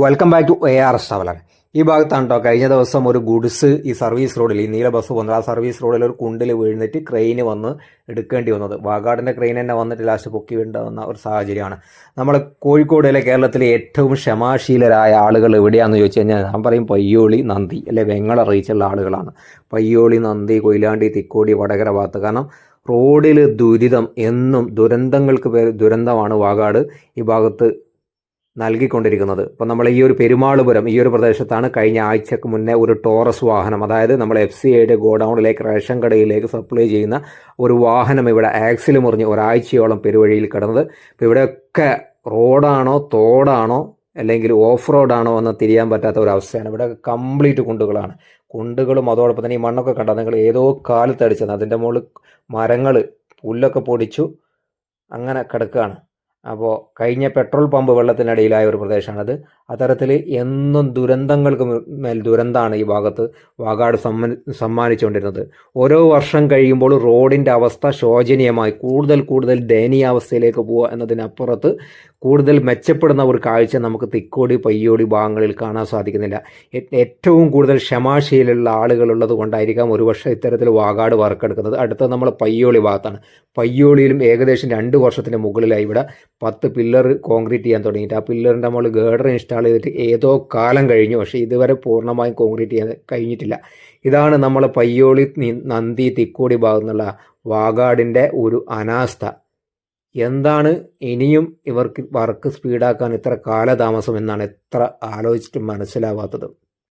Welcome back to ARS traveller. ഈ ഭാഗത്താണ് കേട്ടോ കഴിഞ്ഞ ദിവസം ഒരു ഗുഡ്സ് ഈ സർവീസ് റോഡിൽ ഈ നീല ബസ് വന്നത്. ആ സർവീസ് റോഡിൽ ഒരു കുണ്ടിൽ വീഴ്ന്നിട്ട് ക്രെയിന് വന്ന് എടുക്കേണ്ടി വന്നത്. വാഗാടിൻ്റെ ക്രെയിൻ തന്നെ വന്നിട്ട് ലാസ്റ്റ് പൊക്കി വീണ്ടാവുന്ന ഒരു സാഹചര്യമാണ്. നമ്മൾ കോഴിക്കോടിലെ കേരളത്തിലെ ഏറ്റവും ക്ഷമാശീലരായ ആളുകൾ എവിടെയാണെന്ന് ചോദിച്ചു കഴിഞ്ഞാൽ ഞാൻ പറയും പയ്യോളി, നന്ദി അല്ലെ വെങ്ങള റീച്ചുള്ള ആളുകളാണ്. പയ്യോളി, നന്ദി, കൊയിലാണ്ടി, തിക്കോടി, വടകര ഭാഗത്ത്. കാരണം റോഡിൽ ദുരിതം എന്നും ദുരന്തങ്ങൾക്ക് ദുരന്തമാണ് വാഗാട് ഈ ഭാഗത്ത് നൽകിക്കൊണ്ടിരിക്കുന്നത്. ഇപ്പം നമ്മൾ ഈ ഒരു പെരുമാളുപുരം ഈ ഒരു പ്രദേശത്താണ് കഴിഞ്ഞ ആഴ്ചക്ക് മുന്നേ ഒരു ടോറസ് വാഹനം, അതായത് നമ്മൾ FCIയുടെ ഗോഡൗണിലേക്ക് റേഷൻ കടയിലേക്ക് സപ്ലൈ ചെയ്യുന്ന ഒരു വാഹനം ഇവിടെ ആക്സിൽ മുറിഞ്ഞ് ഒരാഴ്ചയോളം പെരുവഴിയിൽ കിടന്നത്. ഇപ്പോൾ ഇവിടെയൊക്കെ റോഡാണോ തോടാണോ അല്ലെങ്കിൽ ഓഫ് റോഡാണോ എന്ന് തിരിയാൻ പറ്റാത്ത ഒരു അവസ്ഥയാണ്. ഇവിടെ കംപ്ലീറ്റ് കുണ്ടുകളും അതോടൊപ്പം തന്നെ ഈ മണ്ണൊക്കെ കണ്ടാൽ നിങ്ങൾ ഏതോ കാലത്തടിച്ചത്, അതിൻ്റെ മുകളിൽ മരങ്ങൾ പുല്ലൊക്കെ പൊടിച്ചു അങ്ങനെ കിടക്കുകയാണ്. അപ്പോൾ കഴിഞ്ഞ പെട്രോൾ പമ്പ് വെള്ളത്തിനടിയിലായ ഒരു പ്രദേശമാണത്. അത്തരത്തിൽ എന്നും ദുരന്തങ്ങൾക്ക് മേൽ ദുരന്തമാണ് ഈ ഭാഗത്ത് വാഗാട് സമ്മാനിച്ചുകൊണ്ടിരുന്നത്. ഓരോ വർഷം കഴിയുമ്പോൾ റോഡിൻ്റെ അവസ്ഥ ശോചനീയമായി കൂടുതൽ ദയനീയാവസ്ഥയിലേക്ക് പോവുക എന്നതിനപ്പുറത്ത് കൂടുതൽ മെച്ചപ്പെടുന്ന ഒരു കാഴ്ച നമുക്ക് തിക്കോടി, പയ്യോടി ഭാഗങ്ങളിൽ കാണാൻ സാധിക്കുന്നില്ല. ഏറ്റവും കൂടുതൽ ക്ഷമാശീലുള്ള ആളുകളുള്ളത് കൊണ്ടായിരിക്കാം ഒരുപക്ഷെ ഇത്തരത്തിൽ വാഗാട് വർക്കെടുക്കുന്നത്. അടുത്തത് നമ്മൾ പയ്യോളി ഭാഗത്താണ്. പയ്യോളിയിലും ഏകദേശം 2 വർഷത്തിന് മുകളിലായി ഇവിടെ 10 പില്ലർ കോൺക്രീറ്റ് ചെയ്യാൻ തുടങ്ങിയിട്ട് ആ പില്ലറിൻ്റെ നമ്മൾ ഗേഡർ ഇൻസ്റ്റാൾ ചെയ്തിട്ട് ഏതോ കാലം കഴിഞ്ഞു. പക്ഷേ ഇതുവരെ പൂർണ്ണമായും കോൺക്രീറ്റ് ചെയ്യാൻ കഴിഞ്ഞിട്ടില്ല. ഇതാണ് നമ്മൾ പയ്യോളി, നന്ദി, തിക്കോടി ഭാഗത്തുനിന്നുള്ള വാഗാടിൻ്റെ ഒരു അനാസ്ഥ. എന്താണ് ഇനിയും ഇവർക്ക് വർക്ക് സ്പീഡാക്കാൻ ഇത്ര കാലതാമസം എന്നാണ് എത്ര ആലോചിച്ചിട്ടും മനസ്സിലാവാത്തത്.